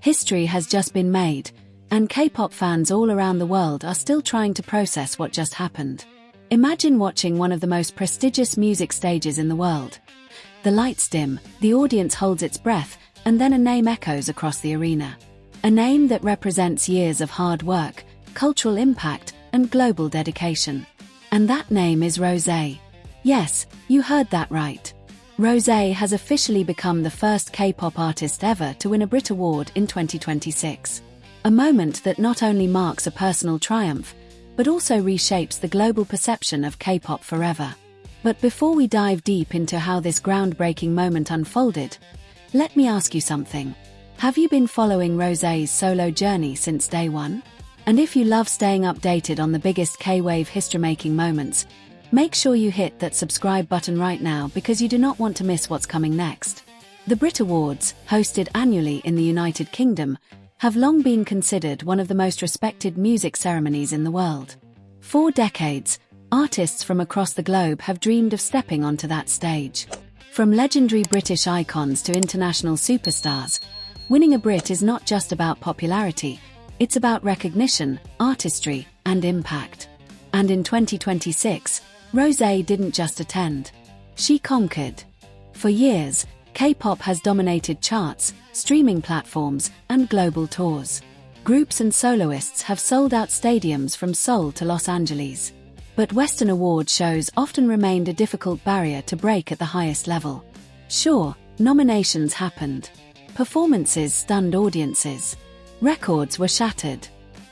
History has just been made, and K-pop fans all around the world are still trying to process what just happened. Imagine watching one of the most prestigious music stages in the world. The lights dim, the audience holds its breath, and then a name echoes across the arena. A name that represents years of hard work, cultural impact, and global dedication. And that name is Rosé. Yes, you heard that right. Rosé has officially become the first K-pop artist ever to win a Brit Award in 2026. A moment that not only marks a personal triumph, but also reshapes the global perception of K-pop forever. But before we dive deep into how this groundbreaking moment unfolded, let me ask you something. Have you been following Rosé's solo journey since day one? And if you love staying updated on the biggest K-wave history-making moments, make sure you hit that subscribe button right now because you do not want to miss what's coming next. The Brit Awards, hosted annually in the United Kingdom, have long been considered one of the most respected music ceremonies in the world. For decades, artists from across the globe have dreamed of stepping onto that stage. From legendary British icons to international superstars, winning a Brit is not just about popularity, it's about recognition, artistry, and impact. And in 2026, Rosé didn't just attend. She conquered. For years, K-pop has dominated charts, streaming platforms, and global tours. Groups and soloists have sold out stadiums from Seoul to Los Angeles. But Western award shows often remained a difficult barrier to break at the highest level. Sure, nominations happened. Performances stunned audiences. Records were shattered.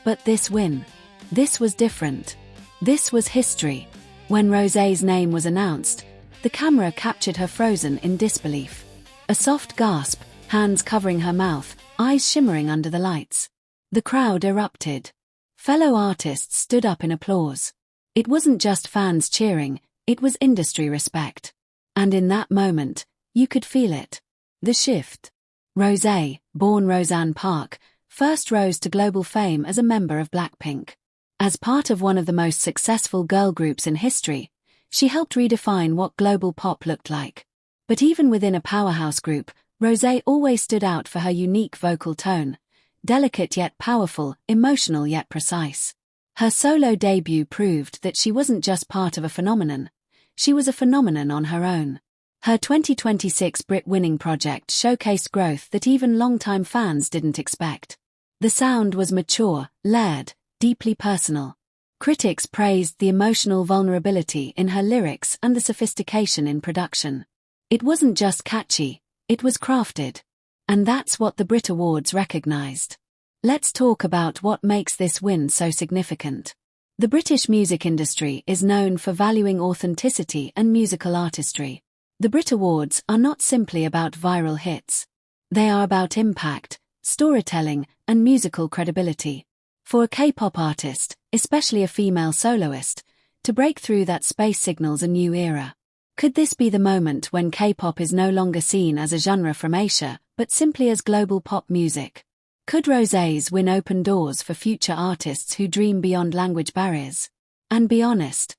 But this was different. This was history. When Rosé's name was announced, the camera captured her frozen in disbelief. A soft gasp, hands covering her mouth, eyes shimmering under the lights. The crowd erupted. Fellow artists stood up in applause. It wasn't just fans cheering, it was industry respect. And in that moment, you could feel it. The shift. Rosé, born Roseanne Park, first rose to global fame as a member of BlackPink. As part of one of the most successful girl groups in history, she helped redefine what global pop looked like. But even within a powerhouse group, Rosé always stood out for her unique vocal tone, delicate yet powerful, emotional yet precise. Her solo debut proved that she wasn't just part of a phenomenon, she was a phenomenon on her own. Her 2026 Brit-winning project showcased growth that even longtime fans didn't expect. The sound was mature, layered, deeply personal. Critics praised the emotional vulnerability in her lyrics and the sophistication in production. It wasn't just catchy, it was crafted. And that's what the Brit Awards recognized. Let's talk about what makes this win so significant. The British music industry is known for valuing authenticity and musical artistry. The Brit Awards are not simply about viral hits. They are about impact, storytelling, and musical credibility. For a K-pop artist, especially a female soloist, to break through that space signals a new era. Could this be the moment when K-pop is no longer seen as a genre from Asia, but simply as global pop music? Could Rosé's win open doors for future artists who dream beyond language barriers? And be honest,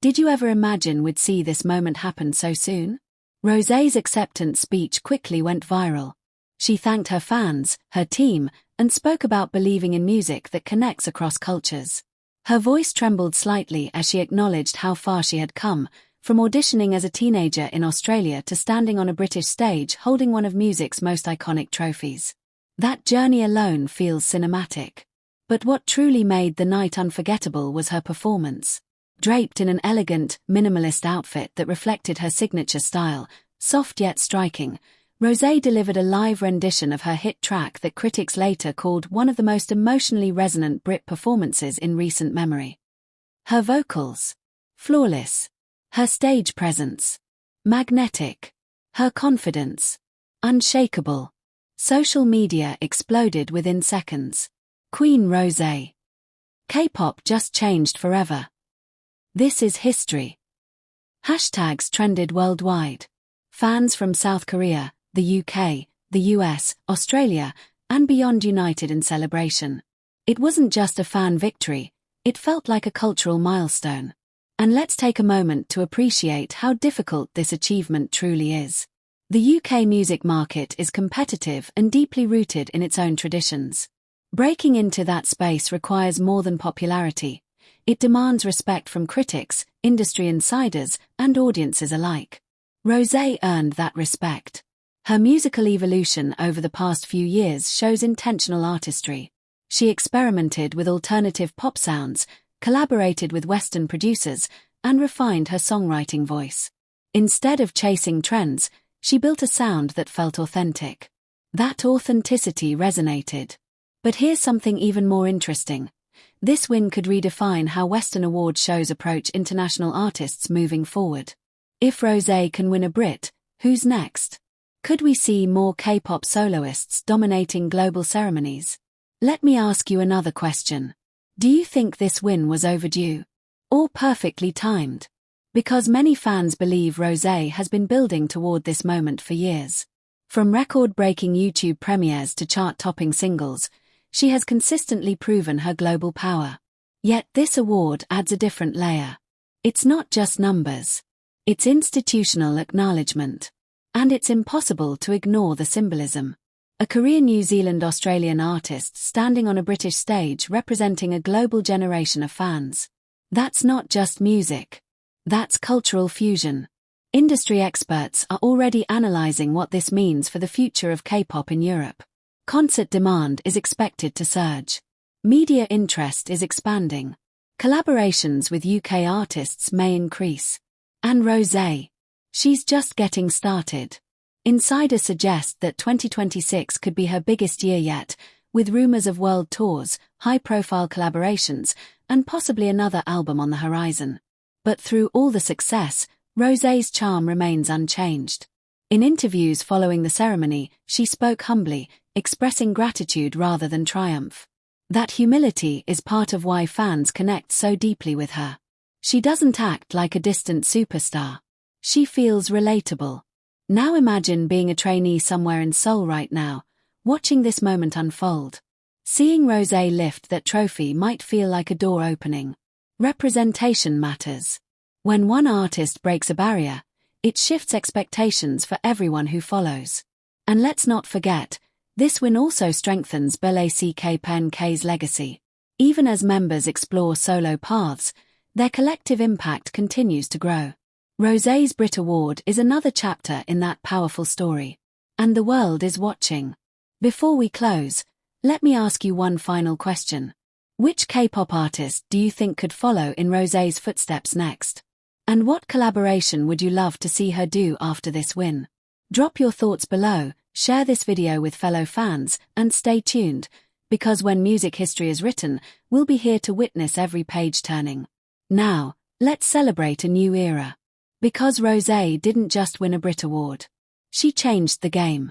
did you ever imagine we'd see this moment happen so soon? Rosé's acceptance speech quickly went viral. She thanked her fans, her team, and spoke about believing in music that connects across cultures. Her voice trembled slightly as she acknowledged how far she had come, from auditioning as a teenager in Australia to standing on a British stage holding one of music's most iconic trophies. That journey alone feels cinematic. But what truly made the night unforgettable was her performance. Draped in an elegant, minimalist outfit that reflected her signature style, soft yet striking, Rosé delivered a live rendition of her hit track that critics later called one of the most emotionally resonant Brit performances in recent memory. Her vocals, flawless. Her stage presence, magnetic. Her confidence, unshakable. Social media exploded within seconds. Queen Rosé. K-pop just changed forever. This is history. Hashtags trended worldwide. Fans from South Korea, the UK, the US, Australia, and beyond united in celebration. It wasn't just a fan victory, it felt like a cultural milestone. And let's take a moment to appreciate how difficult this achievement truly is. The UK music market is competitive and deeply rooted in its own traditions. Breaking into that space requires more than popularity. It demands respect from critics, industry insiders, and audiences alike. Rosé earned that respect. Her musical evolution over the past few years shows intentional artistry. She experimented with alternative pop sounds, collaborated with Western producers, and refined her songwriting voice. Instead of chasing trends, she built a sound that felt authentic. That authenticity resonated. But here's something even more interesting. This win could redefine how Western award shows approach international artists moving forward. If Rosé can win a Brit, who's next? Could we see more K-pop soloists dominating global ceremonies? Let me ask you another question. Do you think this win was overdue? Or perfectly timed? Because many fans believe Rosé has been building toward this moment for years. From record-breaking YouTube premieres to chart-topping singles, she has consistently proven her global power. Yet this award adds a different layer. It's not just numbers. It's institutional acknowledgement. And it's impossible to ignore the symbolism. A Korean, New Zealand, Australian artist standing on a British stage representing a global generation of fans. That's not just music. That's cultural fusion. Industry experts are already analyzing what this means for the future of K-pop in Europe. Concert demand is expected to surge. Media interest is expanding. Collaborations with UK artists may increase. And Rosé, she's just getting started. Insiders suggest that 2026 could be her biggest year yet, with rumors of world tours, high-profile collaborations, and possibly another album on the horizon. But through all the success, Rosé's charm remains unchanged. In interviews following the ceremony, she spoke humbly, expressing gratitude rather than triumph. That humility is part of why fans connect so deeply with her. She doesn't act like a distant superstar. She feels relatable. Now imagine being a trainee somewhere in Seoul right now, watching this moment unfold. Seeing Rosé lift that trophy might feel like a door opening. Representation matters. When one artist breaks a barrier, it shifts expectations for everyone who follows. And let's not forget, this win also strengthens BlackPink's legacy. Even as members explore solo paths, their collective impact continues to grow. Rosé's Brit Award is another chapter in that powerful story. And the world is watching. Before we close, let me ask you one final question. Which K-pop artist do you think could follow in Rosé's footsteps next? And what collaboration would you love to see her do after this win? Drop your thoughts below, share this video with fellow fans, and stay tuned, because when music history is written, we'll be here to witness every page turning. Now, let's celebrate a new era. Because Rosé didn't just win a Brit Award. She changed the game.